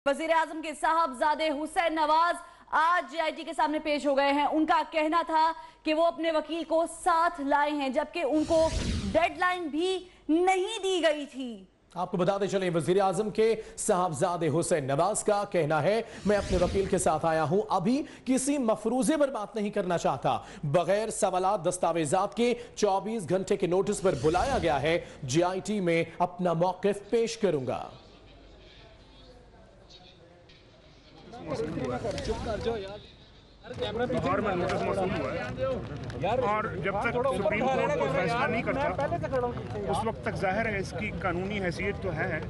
वजीर आजम के साहबजादे हुसैन नवाज आज जेआईटी के सामने पेश हो गए हैं। उनका कहना था कि वो अपने वकील को साथ लाए हैं, जबकि उनको डेडलाइन भी नहीं दी गई थी। आपको बताते चलें, वजीर आजम के साहबजादे हुसैन नवाज का कहना है, मैं अपने वकील के साथ आया हूं, अभी किसी मफरूजे पर बात नहीं करना चाहता। बगैर सवालात दस्तावेजात के 24 घंटे के नोटिस पर बुलाया गया है। जेआईटी में अपना मौकिफ पेश करूंगा। लाहौर में नोटिस मौसूल हुआ है और जब तक सुप्रीम कोर्ट कोई फैसला नहीं करता उस वक्त तक जाहिर है इसकी कानूनी हैसियत तो है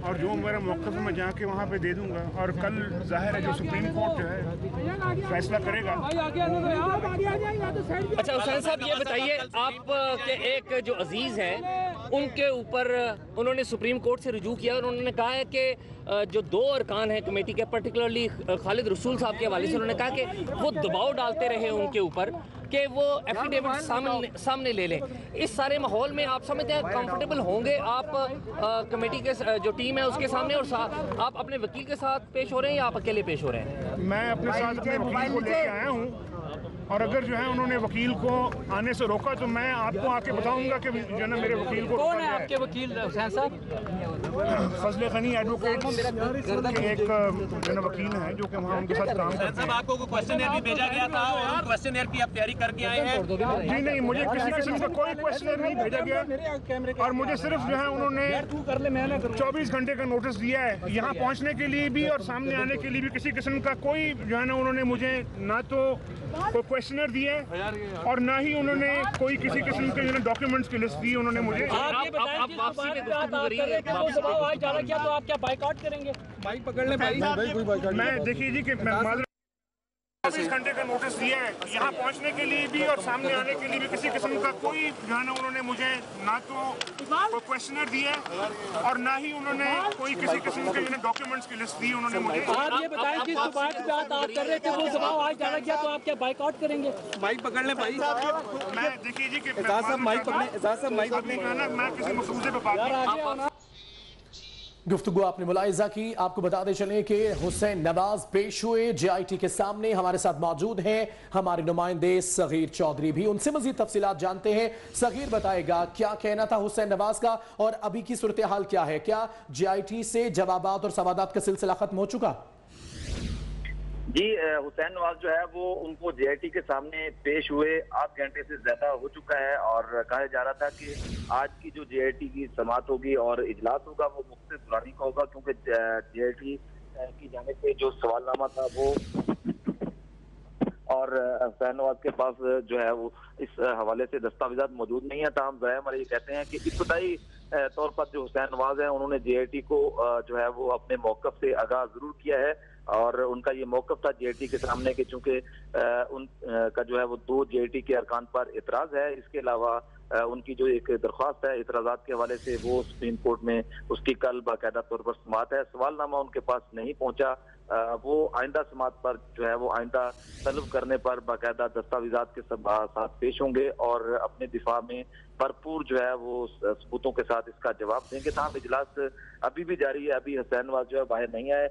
और जो मेरा मौक़िफ़ में जाके वहाँ पे दे दूँगा। और कल जाहिर है जो सुप्रीम कोर्ट जो है फैसला करेगा। अच्छा हुसैन साहब, ये बताइए, आप के एक जो अजीज़ हैं उनके ऊपर उन्होंने सुप्रीम कोर्ट से रुजू किया और उन्होंने कहा है कि जो दो अरकान हैं कमेटी के, पर्टिकुलरली खालिद रसूल साहब के हवाले से, उन्होंने कहा कि वो दबाव डालते रहे उनके ऊपर कि वो एफिडेविट सामने ले लें। इस सारे माहौल में आप समझते हैं कंफर्टेबल होंगे आप कमेटी के जो टीम है उसके सामने, और आप अपने वकील के साथ पेश हो रहे हैं या आप अकेले पेश हो रहे हैं? मैं अपने साथ अपने वकील को लेके आया हूँ और अगर जो है उन्होंने वकील को आने से रोका तो मैं आपको आके बताऊंगा कि जो है ना मेरे वकील को कौन है आपके वकील हुसैन साहब? फजले गनी एडवोकेट एक जो ना वकील हैं जो कि वहाँ उनके साथ काम करते हैं। आपको क्वेश्चन भी भेजा गया था और क्वेश्चन की आप तैयारी करके आए हैं? जी नहीं, मुझे किसी किस्म का कोई क्वेश्चन नहीं भेजा गया और मुझे सिर्फ जो है उन्होंने 24 घंटे का नोटिस दिया है यहाँ पहुँचने के लिए भी और सामने आने के लिए भी। किसी किस्म का कोई जो है ना उन्होंने मुझे ना तो कोई क्वेश्चनर दिए और ना ही उन्होंने कोई किसी किस्म के डॉक्यूमेंट्स की लिस्ट दी उन्होंने मुझे। आप ये बताएं कि दबाव आज ज्यादा किया तो आप क्या बाइकआउट करेंगे? बाइक पकड़ ले भाई। मैं देखिए जी कि 24 घंटे का नोटिस दिया है यहाँ पहुँचने के लिए भी और सामने आने के लिए भी। किसी किस्म का कोई जो है ना उन्होंने मुझे ना तो कोई क्वेश्चनर दिए और ना ही उन्होंने कोई किसी किस्म के डॉक्यूमेंट्स की लिस्ट दी उन्होंने मुझे। आप ये बताएं कि सुबह की बात आप कर रहे थे, वो दबाव आज ज्यादा किया तो आप क्या बाइकआउट करेंगे? बाइक पकड़ ले भाई। मैं देखिए जी कि माइक पकड़ने मैं किसी मफरूजे पे बात गुफ्तगू आपने मुलाहिजा की। आपको बताते चलें कि हुसैन नवाज पेश हुए जेआईटी के सामने। हमारे साथ मौजूद हैं हमारे नुमाइंदे सगीर चौधरी भी, उनसे मजीद तफसीलात जानते हैं। सगीर बताएगा क्या कहना था हुसैन नवाज का और अभी की सूरत हाल क्या है? क्या जेआईटी से जवाबात और सवादात का सिलसिला खत्म हो चुका? जी, हुसैन नवाज जो है वो उनको जेआईटी के सामने पेश हुए 8 घंटे से ज्यादा हो चुका है और कहा जा रहा था कि आज की जो जेआईटी की समाअत होगी और इजलास होगा वो मुख्तलिफ दुरानी का होगा, क्योंकि जेआईटी की जाने से जो सवालनामा था वो और हुसैन नवाज के पास जो है वो इस हवाले से दस्तावेजात मौजूद नहीं है। ताहम ज़ाहिर हमारे ये कहते हैं कि इब्तदाई तौर पर जो हुसैन नवाज है उन्होंने जेआईटी को जो है वो अपने मौक़िफ़ से आगाह जरूर किया है और उनका ये मौक़िफ़ था जेआईटी के सामने कि चूंकि उनका जो है वो 2 जेआईटी के अरकान पर एतराज़ है। इसके अलावा उनकी जो एक दरख्वास्त है एतराज़ात के हवाले से वो सुप्रीम कोर्ट में उसकी कल बाकायदा तौर पर समाअत है। सवालनामा उनके पास नहीं पहुंचा। वो आइंदा समाअत पर जो है वो आइंदा तलब करने पर बाकायदा दस्तावेजात के साथ पेश होंगे और अपने दिफा में भरपूर जो है वो सबूतों के साथ इसका जवाब देंगे। तमाम इजलास अभी भी जारी है। अभी हुसैन नवाज जो है बाहर नहीं आए।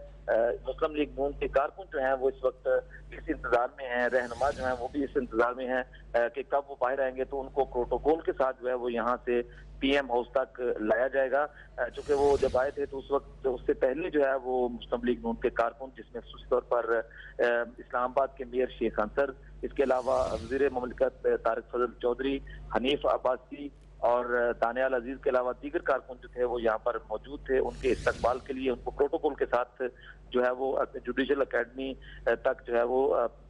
मुस्लिम लीग नून के कारकुन जो हैं वो इस वक्त इस इंतजार में हैं, रहनुमा जो हैं वो भी इस इंतजार में हैं कि कब वो बाहर आएंगे तो उनको प्रोटोकॉल के साथ जो है वो यहाँ से पीएम हाउस तक लाया जाएगा। चूंकि वो जब आए थे तो उस वक्त उससे पहले जो है वो मुस्लिम लीग नून के कारकुन, जिसमें खास तौर पर इस्लामाबाद के मेयर शेख अंसर, इसके अलावा वज़ीर मुमलिकत तारिक फजल चौधरी, हनीफ अब्बासी और दानियाल अजीज के अलावा दीगर कारकुन जो थे वो यहाँ पर मौजूद थे। उनके इस्तकबाल के लिए उनको प्रोटोकॉल के साथ जो है वो जुडिशल अकेडमी तक जो है वो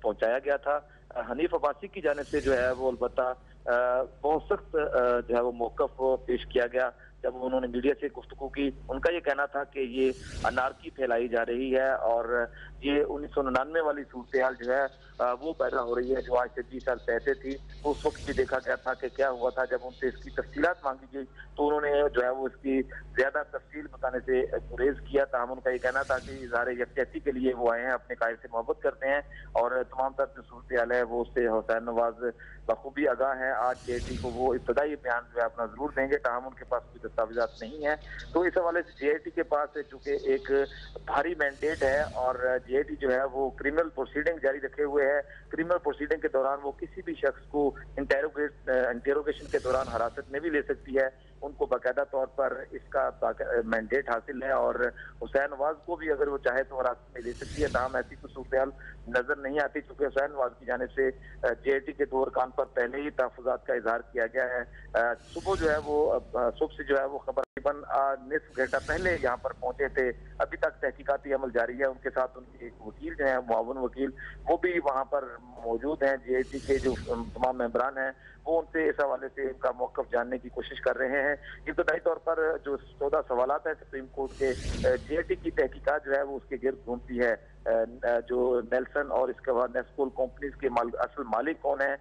पहुँचाया गया था। हनीफ अब्बासी की जानिब से जो है वो अलबत्ता बहुत सख्त जो है वो मौक़िफ़ पेश किया गया जब उन्होंने मीडिया से गुफ्तगू की। उनका ये कहना था कि ये अनारकी फैलाई जा रही है और ये 1999 वाली सूरत हाल जो है वो पैदा हो रही है जो आज से 20 साल पहले थी। तो उस वक्त भी देखा गया था कि क्या हुआ था जब उनसे इसकी तफसीलात मांगी गई तो उन्होंने जो है वो इसकी ज्यादा तफसील बताने से गुरेज किया। ताहम उनका ये कहना था कि इज़हार यकजहती के लिए वो आए हैं, अपने कायद से मोहब्बत करते हैं और तमाम तरह जो सूरत है वो उससे हुसैन नवाज बखूबी आगाह है। आज JIT को वो इब्तदाई बयान जो है अपना जरूर देंगे, ताहम उनके पास कोई दस्तावेजात नहीं है। तो इस हवाले से JIT के पास चूंकि एक भारी मैंडेट है और JIT जो है वो क्रिमिनल प्रोसीडिंग जारी रखे हुए है। क्रिमिनल प्रोसीडिंग के दौरान वो किसी भी शख्स को इंटेरोगेशन के दौरान हिरासत में भी ले सकती है। उनको बाकायदा तौर पर इसका मैंडेट हासिल है और हुसैन नवाज को भी अगर वो चाहे तो हिरासत में ले सकती है। ताहम ऐसी कोई सूरत नजर नहीं आती क्योंकि हुसैन नवाज की जानिब से JIT के 2 अरकान पर पहले ही तहफ़्फ़ुज़ात का इजहार किया गया है। सुबह जो है वो सुबह से जो है वो खबर निस्फ घंटा पहले यहाँ पर पहुंचे थे। अभी तक तहकीकाती अमल जारी है। उनके साथ उनके एक वकील जो है मुआवन वकील वो भी वहाँ पर मौजूद हैं। JIT के जो तमाम मेंबरान हैं वो उनसे इस हवाले से इनका मौक़िफ़ जानने की कोशिश कर रहे हैं। इब्तदाई तौर पर जो 14 सवालात हैं सुप्रीम कोर्ट के, JIT की तहकीकात जो है वो उसके गिर्द घूमती है। जो नेल्सन और इसके बाद नेस्कोल कंपनीज के असल मालिक कौन है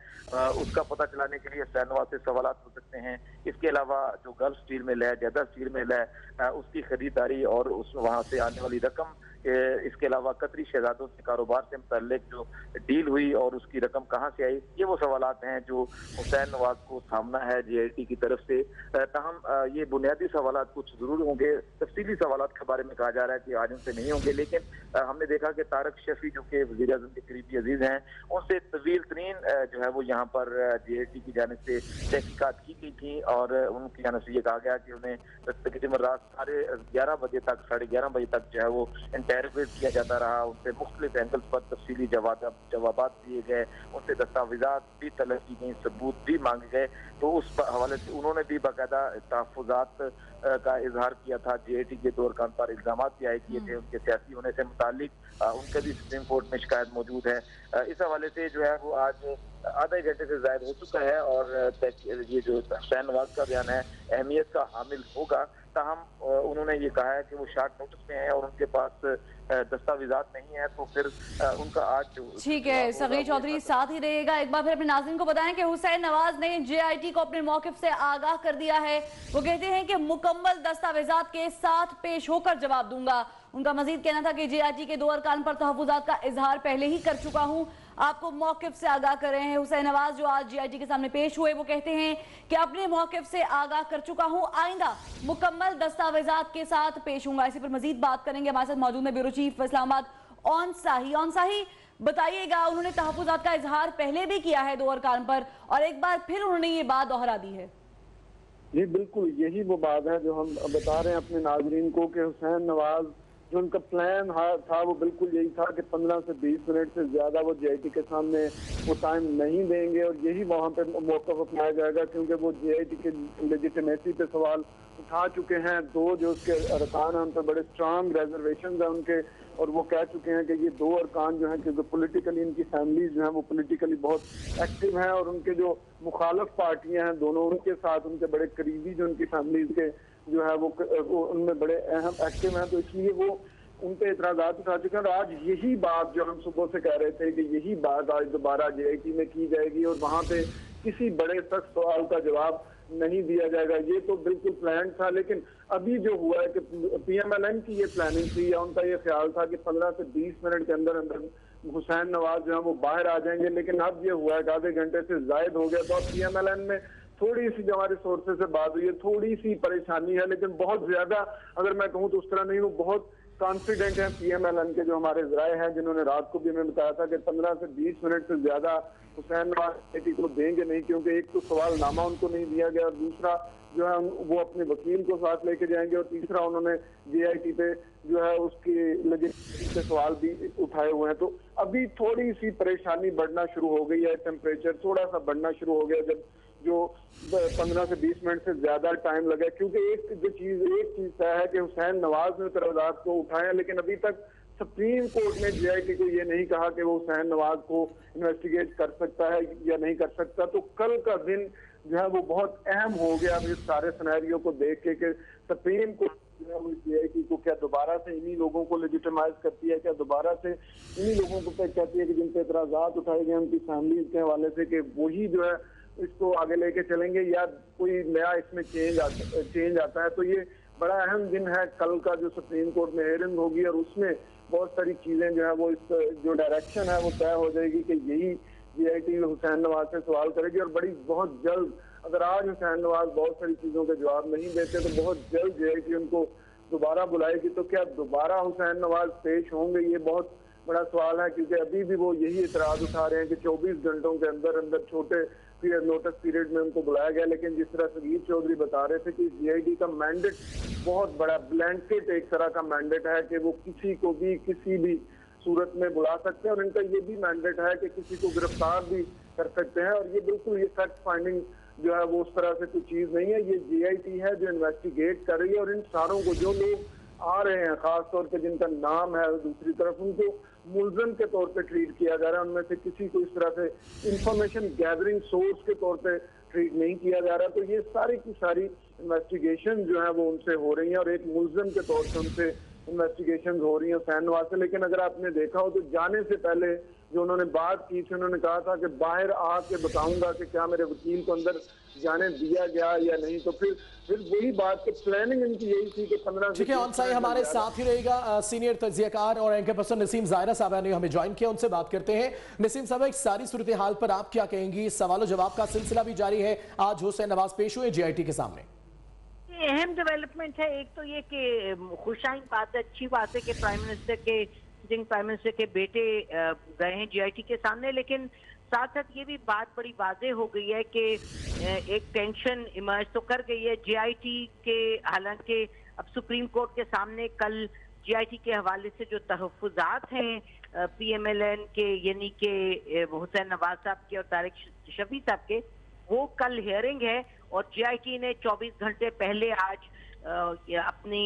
उसका पता चलाने के लिए हुसैन नवाज से सवालात हो सकते हैं। इसके अलावा जो गल्फ स्टील मिल है, जद्दा स्टील मिल है, उसकी खरीदारी और उस वहाँ से आने वाली रकम, इसके अलावा कतरी शहजादों से कारोबार से मुतल्लिक जो डील हुई और उसकी रकम कहाँ से आई, ये वो सवालात हैं जो हुसैन नवाज को सामना है JIT की तरफ से। ताहम ये बुनियादी सवालात कुछ जरूर होंगे, तफसीली सवालात के बारे में कहा जा रहा है कि आज उनसे नहीं होंगे, लेकिन हमने देखा कि तारक शफी जो कि वज़ीर आज़म के करीबी अजीज हैं उनसे तवील तरीन जो है वो यहाँ पर JIT की जानिब से तहकीकात की गई थी और उनकी जानिब से ये कहा गया कि उन्हें तकरीबन रात 11:30 बजे तक 11:30 बजे तक जो है वो इंटरोगेट किया जाता रहा। उनसे मुख्तलिफ एंगल्स पर तफसीली जवाबात दिए गए, उनसे दस्तावेजात भी तलब की गई, सबूत भी मांगे गए। तो उस हवाले से उन्होंने भी बाकायदा तहफ़्फ़ुज़ात का इजहार किया था। JIT के 2 अरकान पर इल्ज़ाम भी आए किए थे उनके सियासी होने से मुतालिक, उनके भी सुप्रीम कोर्ट में शिकायत मौजूद है। इस हवाले से जो है वो आज आधे घंटे से ज़ायद हो चुका है और ये जो हुसैन नवाज का बयान है अहमियत का हामिल होगा। ताहम उन्होंने ये कहा है कि वो शार्ट नोटिस में है और उनके पास दस्तावेजात नहीं है, तो फिर उनका आज ठीक है। सगीर चौधरी साथ ही रहेगा। एक बार फिर अपने नाज़रीन को बताएं कि हुसैन नवाज ने JIT को अपने मौक़िफ़ से आगाह कर दिया है। वो कहते हैं कि मुकम्मल दस्तावेजात के साथ पेश होकर जवाब दूंगा। उनका मजीद कहना था कि JIT के 2 अरकान पर तहफ़्फ़ुज़ात का इजहार पहले ही कर चुका हूँ, आपको मौक़िफ़ से आगाह कर रहे हैं। हुसैन नवाज जो आज JIT के सामने पेश हुए वो कहते हैं कि अपने मौक़िफ़ से आगाह कर चुका हूँ, आइंदा मुकम्मल दस्तावेजात के साथ पेश होऊंगा। इसी पर मजीद बात करेंगे। हमारे साथ मौजूद है ब्यूरो चीफ इस्लामाबाद ऑन साही। बताइएगा, उन्होंने तहफ़्फ़ुज़ात का इजहार पहले भी किया है 2 अरकान पर और एक बार फिर उन्होंने ये बात दोहरा दी है। जी बिल्कुल, यही वो बात है जो हम बता रहे हैं अपने नाज़रीन को कि हुसैन नवाज जो उनका प्लान था वो बिल्कुल यही था कि 15 से 20 मिनट से ज़्यादा वो JIT के सामने वो टाइम नहीं देंगे और यही वहाँ पे मौक़िफ़ अपनाया जाएगा, क्योंकि वो JIT के लेजिटिमेसी पे सवाल उठा चुके हैं। 2 जो उसके अरकान हैं उन पर बड़े स्ट्रांग रिजर्वेशन हैं उनके, और वो कह चुके हैं कि ये 2 अरकान जो हैं क्योंकि पॉलिटिकली इनकी फैमिलीज जो हैं वो पॉलिटिकली बहुत एक्टिव हैं और उनके जो मुखालफ पार्टियां हैं दोनों उनके साथ उनके बड़े करीबी जो उनकी फैमिलीज के जो है वो उनमें बड़े अहम एक्टिव हैं, तो इसलिए वो उन पे एतराज़ात उठा चुके हैं। और आज यही बात जो हम सुबह से कह रहे थे कि यही बात आज दोबारा JIT में की जाएगी और वहाँ पे किसी बड़े सख्त सवाल का जवाब नहीं दिया जाएगा, ये तो बिल्कुल प्लान था। लेकिन अभी जो हुआ है कि PMLN की ये प्लानिंग थी या उनका ये ख्याल था कि 15 से 20 मिनट के अंदर अंदर हुसैन नवाज जो है वो बाहर आ जाएंगे, लेकिन अब ये हुआ है कि आधे घंटे से जायद हो गया। तो PMLN में थोड़ी सी जो हमारे सोर्सेज से बात हुई है, थोड़ी सी परेशानी है, लेकिन बहुत ज्यादा अगर मैं कहूँ तो उस तरह नहीं हूँ। बहुत कॉन्फिडेंट है PMLN के जो हमारे ज़राए हैं, जिन्होंने रात को भी हमें बताया था कि 15 से 20 मिनट से ज्यादा हुसैन नवाज को देंगे नहीं, क्योंकि एक तो सवालनामा उनको नहीं दिया गया, दूसरा जो है वो अपने वकील को साथ लेके जाएंगे, और तीसरा उन्होंने JIT पे जो है उसकी लेजिटिमेसी पे सवाल भी उठाए हुए हैं। तो अभी थोड़ी सी परेशानी बढ़ना शुरू हो गई है, टेम्परेचर थोड़ा सा बढ़ना शुरू हो गया जब जो 15 से 20 मिनट से ज्यादा टाइम लगा, क्योंकि एक चीज तय है कि हुसैन नवाज ने एतराज़ात को उठाया, लेकिन अभी तक सुप्रीम कोर्ट ने JIT को ये नहीं कहा कि वो हुसैन नवाज को इन्वेस्टिगेट कर सकता है या नहीं कर सकता। तो कल का दिन जो है वो बहुत अहम हो गया इस सारे सिनेरियो को देख के कि सुप्रीम कोर्ट जो है वो जेआईटी को क्या दोबारा से इन्हीं लोगों को लेजिटिमाइज करती है, क्या दोबारा से इन्हीं लोगों को कहती है कि जिन पे एतराजात उठाए गए उनकी फैमिली के हवाले से कि वही जो है इसको आगे लेके चलेंगे या कोई नया इसमें चेंज आता है। तो ये बड़ा अहम दिन है कल का, जो सुप्रीम कोर्ट में हेयरिंग होगी और उसमें बहुत सारी चीजें जो है वो इस जो डायरेक्शन है वो तय हो जाएगी कि यही जेआईटी हुसैन नवाज से सवाल करेगी। और बहुत जल्द, अगर आज हुसैन नवाज बहुत सारी चीजों के जवाब नहीं देते तो बहुत जल्द जेआईटी उनको दोबारा बुलाएगी। तो क्या दोबारा हुसैन नवाज पेश होंगे, ये बहुत बड़ा सवाल है, क्योंकि अभी भी वो यही इतराज उठा रहे हैं कि 24 घंटों के अंदर अंदर छोटे नोटिस पीरियड में उनको बुलाया गया। लेकिन जिस तरह सगीर चौधरी बता रहे थे कि जेआईटी का मैंडेट बहुत बड़ा ब्लैंकेट एक तरह का मैंडेट है कि वो किसी को भी किसी भी सूरत में बुला सकते हैं, और इनका ये भी मैंडेट है कि किसी को गिरफ्तार भी कर सकते हैं। और ये बिल्कुल ये फैक्ट फाइंडिंग जो है वो उस तरह से कोई चीज नहीं है, ये जेआईटी है जो इन्वेस्टिगेट कर रही है। और इन सारों को जो लोग आ रहे हैं, खासतौर पे जिनका नाम है, दूसरी तरफ उनको मुलजम के तौर पे ट्रीट किया जा रहा है। उनमें से किसी को इस तरह से इंफॉर्मेशन गैदरिंग सोर्स के तौर पे ट्रीट नहीं किया जा रहा। तो ये सारी की सारी इन्वेस्टिगेशन जो है वो उनसे हो रही है और एक मुलजम के तौर पे उनसे इन्वेस्टिगेशन हो रही है हुसैन नवाज से। लेकिन अगर आपने देखा हो तो जाने से पहले जो उन्होंने बात की थी, उन्होंने कहा था कि बाहर आके बताऊंगा कि क्या मेरे वकील को अंदर जाने दिया गया या नहीं। तो फिर वही बात की प्लानिंग इनकी यही थी कि 15 ठीक है, ऑन साइड हमारे साथ ही रहेगा सीनियर तज्जियाकार और एंकर पर्सन नसीम ज़ाहिरा साहब ने हमें ज्वाइन किया, उनसे बात करते हैं। नसीम साहब, एक सारी सूरत हाल पर आप क्या कहेंगी? सवाल जवाब का सिलसिला भी जारी है, आज हुसैन नवाज पेश हुए जेआईटी के सामने। अहम डेवलपमेंट है। एक तो ये कि खुशाइन बात है, अच्छी बात है कि प्राइम मिनिस्टर के बेटे गए हैं जेआईटी के सामने। लेकिन साथ साथ ये भी बात बड़ी वाज़ेह हो गई है कि एक टेंशन इमर्ज तो कर गई है जेआईटी के। हालांकि अब सुप्रीम कोर्ट के सामने कल जेआईटी के हवाले से जो तहफ़्फ़ुज़ात हैं पीएमएलएन के, यानी कि हुसैन नवाज साहब के और तारिक शफी साहब के, वो कल हियरिंग है। और जेआईटी ने 24 घंटे पहले आज अपनी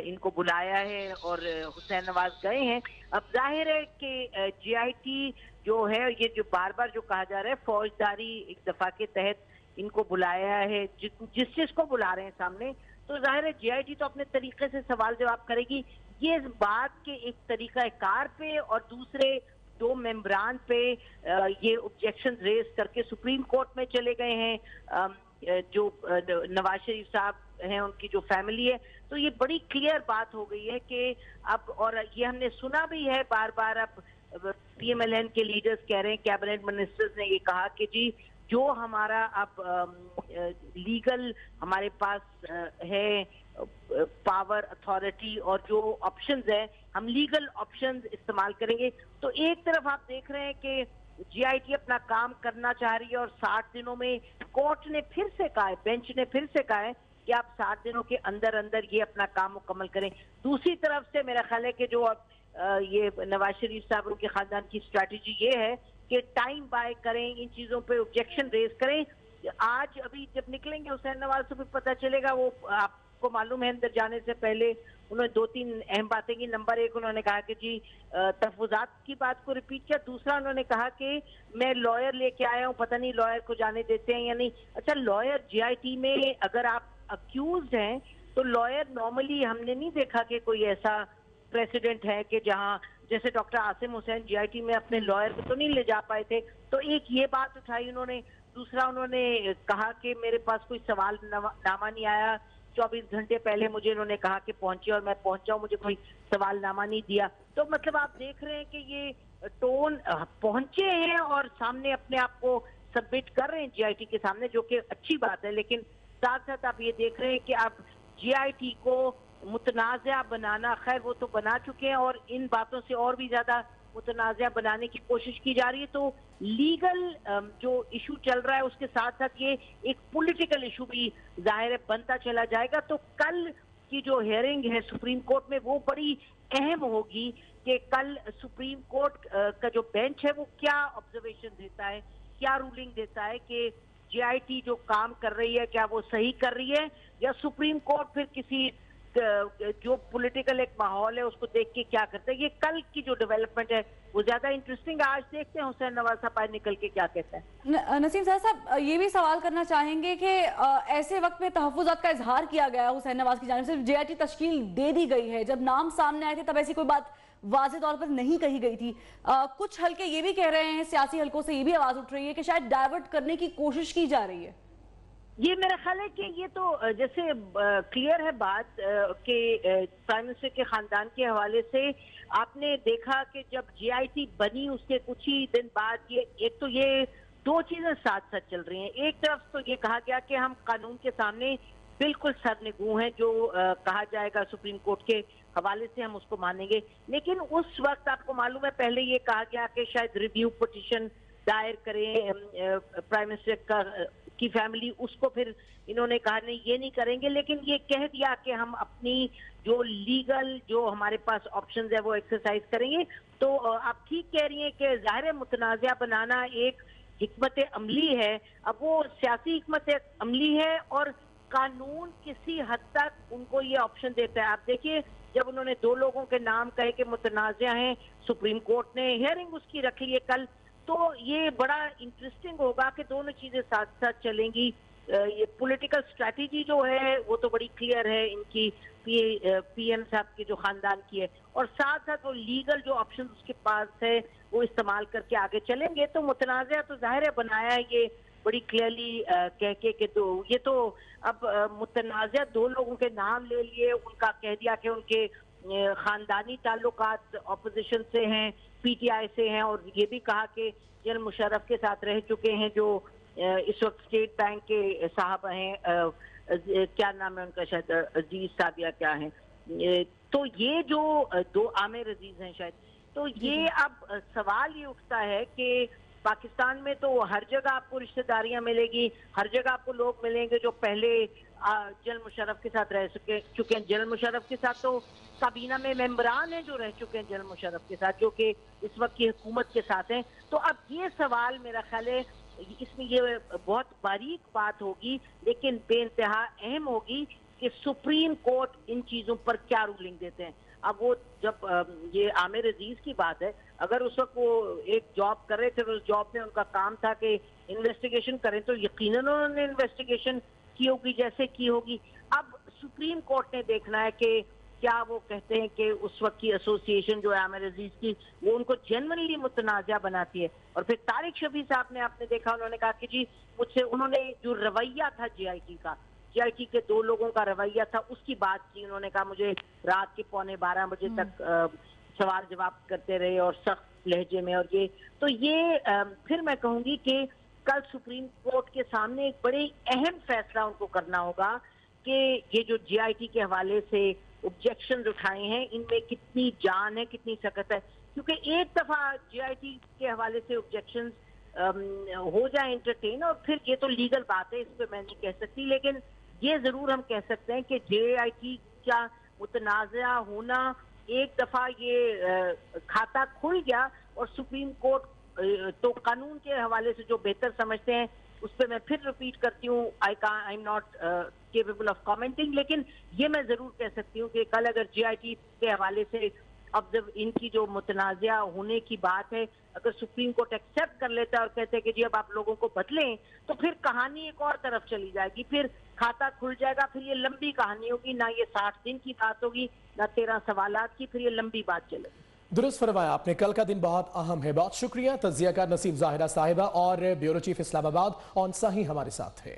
इनको बुलाया है और हुसैन नवाज गए हैं। अब जाहिर है कि जेआईटी जो है, ये जो बार बार जो कहा जा रहा है फौजदारी एक दफा के तहत इनको बुलाया है, जिस को बुला रहे हैं सामने, तो जाहिर है जेआईटी तो अपने तरीके से सवाल जवाब करेगी। ये इस बात के एक तरीका कार पे और दूसरे 2 मेंबरान पे ये ऑब्जेक्शन रेज करके सुप्रीम कोर्ट में चले गए हैं। जो नवाज शरीफ साहब हैं, उनकी जो फैमिली है, तो ये बड़ी क्लियर बात हो गई है कि अब, और ये हमने सुना भी है बार बार, अब पीएमएलएन के लीडर्स कह रहे हैं, कैबिनेट मिनिस्टर्स ने ये कहा कि जी जो हमारा अब लीगल हमारे पास है पावर अथॉरिटी और जो ऑप्शंस है, हम लीगल ऑप्शंस इस्तेमाल करेंगे। तो एक तरफ आप देख रहे हैं कि जेआईटी अपना काम करना चाह रही है और 60 दिनों में कोर्ट ने फिर से कहा है, बेंच ने फिर से कहा है कि आप 60 दिनों के अंदर अंदर ये अपना काम मुकम्मल करें। दूसरी तरफ से मेरा ख्याल है कि जो अब ये नवाज शरीफ साहब उनके खानदान की स्ट्रैटेजी ये है कि टाइम बाय करें, इन चीजों पे ऑब्जेक्शन रेज करें। आज अभी जब निकलेंगे हुसैन नवाज तो फिर पता चलेगा। वो आपको मालूम है अंदर जाने से पहले उन्होंने 2-3 अहम बातें की। नंबर 1 उन्होंने कहा कि जी तहफ़्फ़ुज़ात की बात को रिपीट किया। दूसरा उन्होंने कहा कि मैं लॉयर लेके आया हूँ, पता नहीं लॉयर को जाने देते हैं या नहीं। अच्छा, लॉयर जेआईटी में अगर आप अक्यूज्ड हैं तो लॉयर नॉर्मली हमने नहीं देखा कि कोई ऐसा प्रेसिडेंट है कि जहां जैसे डॉक्टर आसिम हुसैन जेआईटी में अपने लॉयर को तो नहीं ले जा पाए थे। तो एक ये बात उठाई उन्होंने। दूसरा उन्होंने कहा कि मेरे पास कोई सवाल नामा नहीं आया, 24 घंटे पहले मुझे इन्होंने कहा कि पहुंचे और मैं पहुंचा हूं, मुझे कोई सवालनामा नहीं दिया। तो मतलब आप देख रहे हैं कि ये टोन पहुंचे हैं और सामने अपने आप को सबमिट कर रहे हैं जेआईटी के सामने, जो कि अच्छी बात है। लेकिन साथ साथ आप ये देख रहे हैं कि अब जेआईटी को मुतनाज़ा बनाना, खैर वो तो बना चुके हैं और इन बातों से और भी ज्यादा मुतनाज़ा बनाने की कोशिश की जा रही है। तो लीगल जो इशू चल रहा है उसके साथ साथ ये एक पॉलिटिकल इशू भी जाहिर है बनता चला जाएगा। तो कल की जो हियरिंग है सुप्रीम कोर्ट में वो बड़ी अहम होगी कि कल सुप्रीम कोर्ट का जो बेंच है वो क्या ऑब्जर्वेशन देता है, क्या रूलिंग देता है कि जेआईटी जो काम कर रही है क्या वो सही कर रही है, या सुप्रीम कोर्ट फिर किसी जो पॉलिटिकल एक माहौल है उसको देख के क्या करते हैं। ये कल की जो डेवलपमेंट है वो ज्यादा इंटरेस्टिंग है। आज देखते हैं हुसैन नवाज साहब आज निकल के क्या कहते हैं। नसीम साहब, ये भी सवाल करना चाहेंगे कि ऐसे वक्त में तहफ्फुज़ात का इजहार किया गया हुसैन नवाज की जानिब से, जेआईटी तश्कील दे दी गई है, जब नाम सामने आए थे तब ऐसी कोई बात वाज़ेह तौर पर नहीं कही गई थी। कुछ हल्के ये भी कह रहे हैं, सियासी हल्कों से ये भी आवाज उठ रही है कि शायद डाइवर्ट करने की कोशिश की जा रही है। ये मेरा ख्याल है कि ये तो जैसे क्लियर है बात कि प्राइम मिनिस्टर के खानदान के हवाले से आपने देखा कि जब जेआईटी बनी उसके कुछ ही दिन बाद ये एक तो ये दो चीजें साथ साथ चल रही हैं। एक तरफ तो ये कहा गया कि हम कानून के सामने बिल्कुल सरनिगूं हैं, जो कहा जाएगा सुप्रीम कोर्ट के हवाले से हम उसको मानेंगे। लेकिन उस वक्त आपको मालूम है पहले ये कहा गया कि शायद रिव्यू पिटीशन दायर करें प्राइम मिनिस्टर की फैमिली, उसको फिर इन्होंने कहा नहीं ये नहीं करेंगे, लेकिन ये कह दिया कि हम अपनी जो लीगल जो हमारे पास ऑप्शंस है वो एक्सरसाइज करेंगे। तो आप ठीक कह रही हैं कि जाहिर मुतनाज़ा बनाना एक हिकमत अमली है। अब वो सियासी हिकमत अमली है और कानून किसी हद तक उनको ये ऑप्शन देता है। आप देखिए जब उन्होंने दो लोगों के नाम कहे कि मुतनाज़ा हैं, सुप्रीम कोर्ट ने हियरिंग उसकी रख ली है कल, तो ये बड़ा इंटरेस्टिंग होगा कि दोनों चीजें साथ साथ चलेंगी। ये पॉलिटिकल स्ट्रैटेजी जो है वो तो बड़ी क्लियर है इनकी, पीएम साहब के जो खानदान की है, और साथ साथ वो लीगल जो ऑप्शन उसके पास है वो इस्तेमाल करके आगे चलेंगे। तो मुतनाज़ा तो जाहिर है बनाया है ये बड़ी क्लियरली कह के कि तो ये तो अब मुतनाज़ा दो लोगों के नाम ले लिए, उनका कह दिया कि उनके खानदानी ताल्लुकात ऑपोजिशन से हैं, पीटीआई से हैं, और ये भी कहा कि जनरल मुशर्रफ के साथ रह चुके हैं जो इस वक्त स्टेट बैंक के साहब हैं, क्या नाम है उनका, शायद अजीज साहब या क्या है। तो ये जो दो आमिर अजीज हैं शायद, तो ये अब सवाल ये उठता है कि पाकिस्तान में तो हर जगह आपको रिश्तेदारियां मिलेगी, हर जगह आपको लोग मिलेंगे जो पहले जनरल मुशर्रफ के साथ रह चुके हैं। जनरल मुशर्रफ के साथ तो काबीना में मेंबरान हैं जो रह चुके हैं जनरल मुशर्रफ के साथ, जो कि इस वक्त की हुकूमत के साथ हैं। तो अब ये सवाल मेरा ख्याल है इसमें ये बहुत बारीक बात होगी, लेकिन बेइंतहा अहम होगी कि सुप्रीम कोर्ट इन चीजों पर क्या रूलिंग देते हैं। अब वो जब ये आमिर अजीज की बात है, अगर उस वक्त वो एक जॉब कर रहे थे, उस जॉब में उनका काम था कि इन्वेस्टिगेशन करें, तो यकीनन उन्होंने इन्वेस्टिगेशन की होगी जैसे की होगी। अब सुप्रीम कोर्ट ने देखना है कि क्या वो कहते हैं कि उस वक्त की एसोसिएशन जो है आमिर अजीज की, वो उनको जेन्युइनली मुतनाज़ा बनाती है। और फिर तारिक शफी साहब ने आपने देखा, उन्होंने कहा कि जी मुझसे, उन्होंने जो रवैया था जेआईटी का, जेआईटी के दो लोगों का रवैया था, उसकी बात की। उन्होंने कहा मुझे रात के 11:15 बजे तक सवाल जवाब करते रहे और सख्त लहजे में, और ये फिर मैं कहूंगी कि कल सुप्रीम कोर्ट के सामने एक बड़े अहम फैसला उनको करना होगा कि ये जो जेआईटी के हवाले से ऑब्जेक्शन उठाए हैं इनमें कितनी जान है, कितनी सख्त है। क्योंकि एक दफा जेआईटी के हवाले से ऑब्जेक्शन हो जाए एंटरटेन, और फिर ये तो लीगल बात है, इस पर मैं नहीं कह सकती, लेकिन ये जरूर हम कह सकते हैं कि जेआईटी का मुतनाज़ा होना, एक दफा ये खाता खुल गया और सुप्रीम कोर्ट तो कानून के हवाले से जो बेहतर समझते हैं उस पर मैं फिर रिपीट करती हूँ, I am not capable of commenting, लेकिन ये मैं जरूर कह सकती हूँ कि कल अगर जेआईटी के हवाले से अब जब इनकी जो मुतनाज़ा होने की बात है, अगर सुप्रीम कोर्ट एक्सेप्ट कर लेता है और कहते हैं कि जी अब आप लोगों को बदलें, तो फिर कहानी एक और तरफ चली जाएगी, फिर खाता खुल जाएगा, फिर ये लंबी कहानी होगी, ना ये 60 दिन की बात होगी, ना 13 सवालात की, फिर ये लंबी बात चलेगी। दुरुस्त फरमाया आपने, कल का दिन बहुत अहम है। बहुत शुक्रिया तज्जियाकार नसीम ज़ाहिरा साहिबा और ब्यूरो चीफ इस्लामाबाद ऑन सही हमारे साथ है।